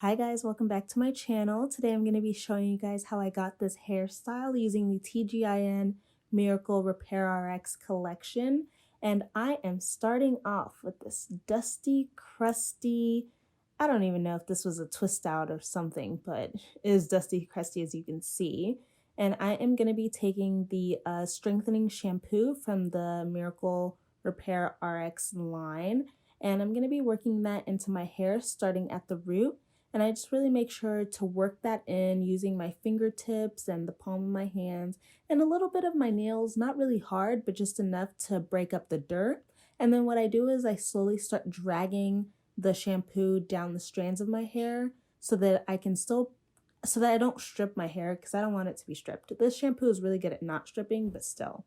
Hi guys, welcome back to my channel. Today I'm going to be showing you guys how I got this hairstyle using the tgin Miracle RepaiRx collection. And I am starting off with this dusty, crusty, I don't even know if this was a twist out or something, but it is dusty, crusty as you can see. And I am going to be taking the strengthening shampoo from the Miracle RepaiRx line. And I'm going to be working that into my hair starting at the root. And I just really make sure to work that in using my fingertips and the palm of my hands and a little bit of my nails, not really hard, but just enough to break up the dirt. And then what I do is I slowly start dragging the shampoo down the strands of my hair so that I don't strip my hair because I don't want it to be stripped. This shampoo is really good at not stripping, but still.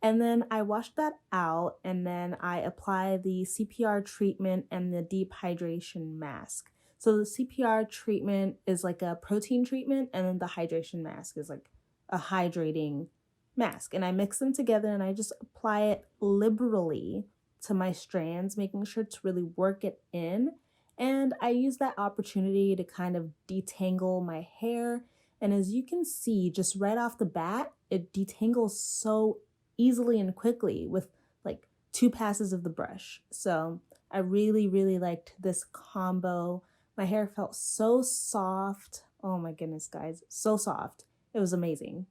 And then I wash that out and then I apply the CPR treatment and the deep hydration mask. So the CPR treatment is like a protein treatment, and then the hydration mask is like a hydrating mask. And I mix them together and I just apply it liberally to my strands, making sure to really work it in. And I use that opportunity to kind of detangle my hair. And as you can see, just right off the bat, it detangles so easily and quickly with like 2 passes of the brush. So I really, really liked this combo. My hair felt so soft. Oh my goodness, guys, so soft. It was amazing.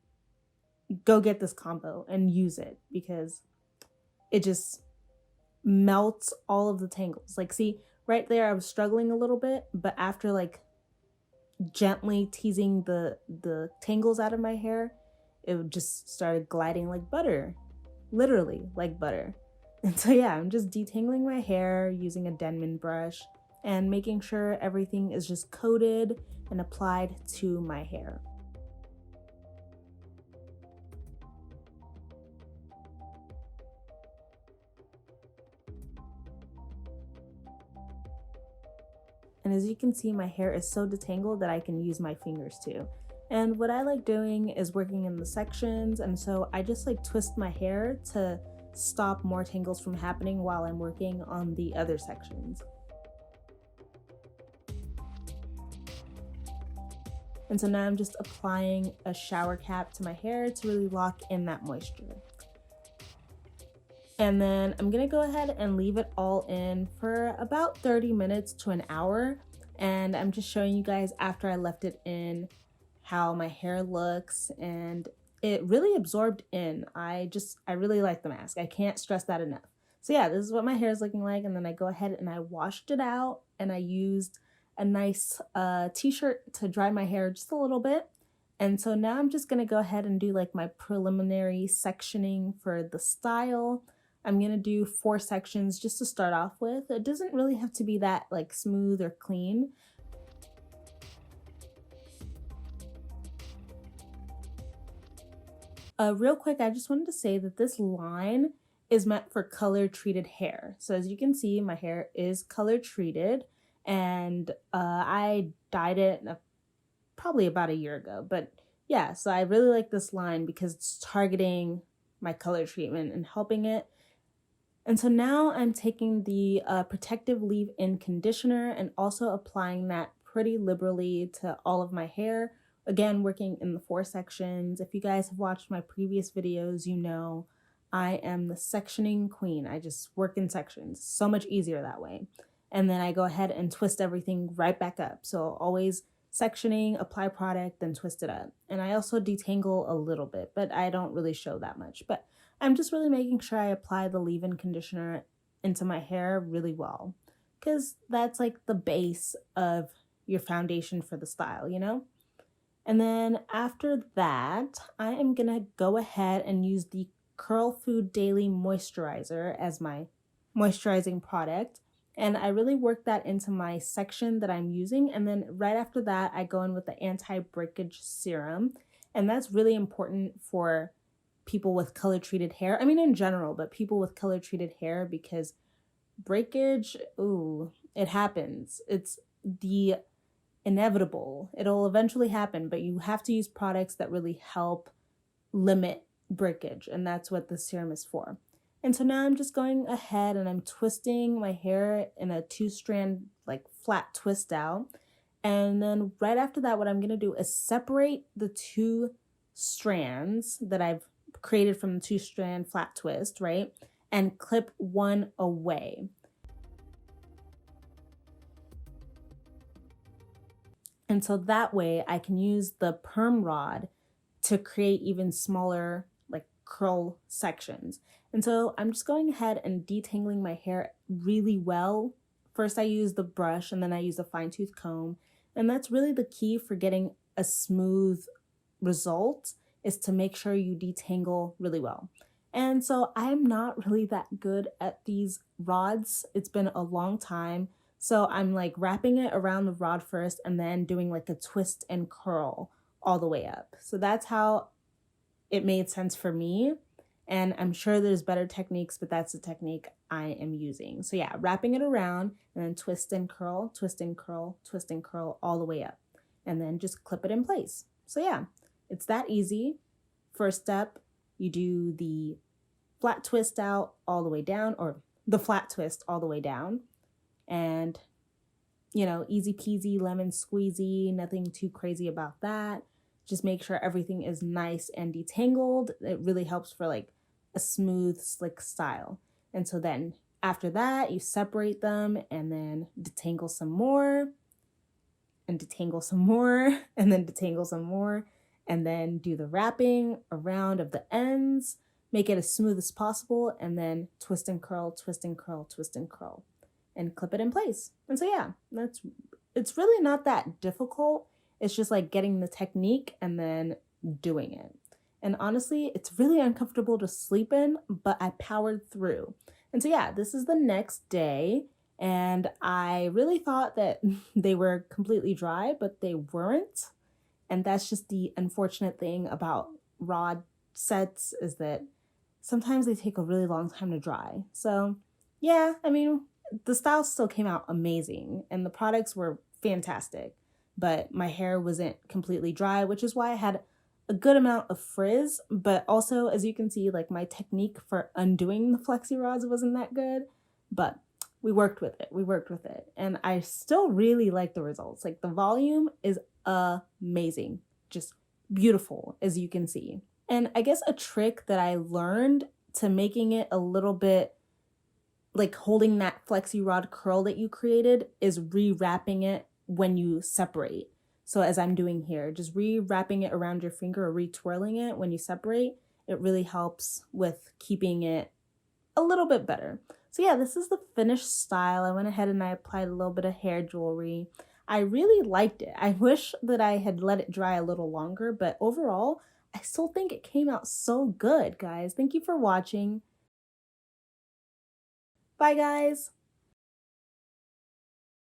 Go get this combo and use it because it just melts all of the tangles. Like, see, right there, I was struggling a little bit, but after like gently teasing the tangles out of my hair, it just started gliding like butter, literally like butter. And so yeah, I'm just detangling my hair using a Denman brush and making sure everything is just coated and applied to my hair. And as you can see, my hair is so detangled that I can use my fingers too. And what I like doing is working in the sections, and so I just like twist my hair to stop more tangles from happening while I'm working on the other sections. And so now I'm just applying a shower cap to my hair to really lock in that moisture. And then I'm gonna go ahead and leave it all in for about 30 minutes to an hour. And I'm just showing you guys after I left it in how my hair looks, and it really absorbed in. I really like the mask. I can't stress that enough. So yeah, this is what my hair is looking like. And then I go ahead and I washed it out and I used a nice t-shirt to dry my hair just a little bit. And so now I'm just gonna go ahead and do like my preliminary sectioning for the style. I'm gonna do 4 sections just to start off with. It doesn't really have to be that like smooth or clean. Real quick, I just wanted to say that this line is meant for color treated hair. So as you can see, my hair is color treated, and I dyed it probably about a year ago. But yeah, so I really like this line because it's targeting my color treatment and helping it. And so now I'm taking the protective leave-in conditioner and also applying that pretty liberally to all of my hair. Again, working in the 4 sections. If you guys have watched my previous videos, you know I am the sectioning queen. I just work in sections. So much easier that way. And then I go ahead and twist everything right back up. So always sectioning, apply product, then twist it up. And I also detangle a little bit, but I don't really show that much. But I'm just really making sure I apply the leave-in conditioner into my hair really well, because that's like the base of your foundation for the style, you know? And then after that, I am gonna go ahead and use the Curl Food Daily Moisturizer as my moisturizing product. And I really work that into my section that I'm using. And then right after that, I go in with the Anti-Breakage Serum. And that's really important for people with color treated hair. I mean, in general, but people with color treated hair, because breakage, ooh, it happens. It's the inevitable. It'll eventually happen, but you have to use products that really help limit breakage, and that's what the serum is for. And so now I'm just going ahead and I'm twisting my hair in a 2-strand like flat twist out. And then right after that, what I'm going to do is separate the two strands that I've created from the 2-strand flat twist, right? And clip one away. And so that way I can use the perm rod to create even smaller like curl sections. And so I'm just going ahead and detangling my hair really well. First I use the brush and then I use a fine tooth comb. And that's really the key for getting a smooth result, is to make sure you detangle really well. And so I'm not really that good at these rods. It's been a long time. So I'm like wrapping it around the rod first and then doing like a twist and curl all the way up. So that's how it made sense for me. And I'm sure there's better techniques, but that's the technique I am using. So yeah, wrapping it around and then twist and curl, twist and curl, twist and curl all the way up. And then just clip it in place. So yeah, it's that easy. First step, you do the flat twist out all the way down, or the flat twist all the way down. And, you know, easy peasy, lemon squeezy, nothing too crazy about that. Just make sure everything is nice and detangled. It really helps for like a smooth, slick style. And so then after that, you separate them and then detangle some more and detangle some more and then detangle some more, and then do the wrapping around of the ends, make it as smooth as possible, and then twist and curl, twist and curl, twist and curl, and clip it in place. And so yeah, it's really not that difficult. It's just like getting the technique and then doing it. And honestly, it's really uncomfortable to sleep in, but I powered through. And so yeah, this is the next day. And I really thought that they were completely dry, but they weren't. And that's just the unfortunate thing about rod sets, is that sometimes they take a really long time to dry. So yeah, I mean, the style still came out amazing and the products were fantastic, but my hair wasn't completely dry, which is why I had a good amount of frizz. But also, as you can see, like my technique for undoing the flexi rods wasn't that good, but we worked with it. And I still really like the results. Like the volume is amazing, just beautiful, as you can see. And I guess a trick that I learned to making it a little bit like holding that flexi rod curl that you created is rewrapping it when you separate. So as I'm doing here, just rewrapping it around your finger or retwirling it when you separate, it really helps with keeping it a little bit better. So yeah, this is the finished style. I went ahead and I applied a little bit of hair jewelry. I really liked it. I wish that I had let it dry a little longer, but overall, I still think it came out so good, guys. Thank you for watching. Bye, guys.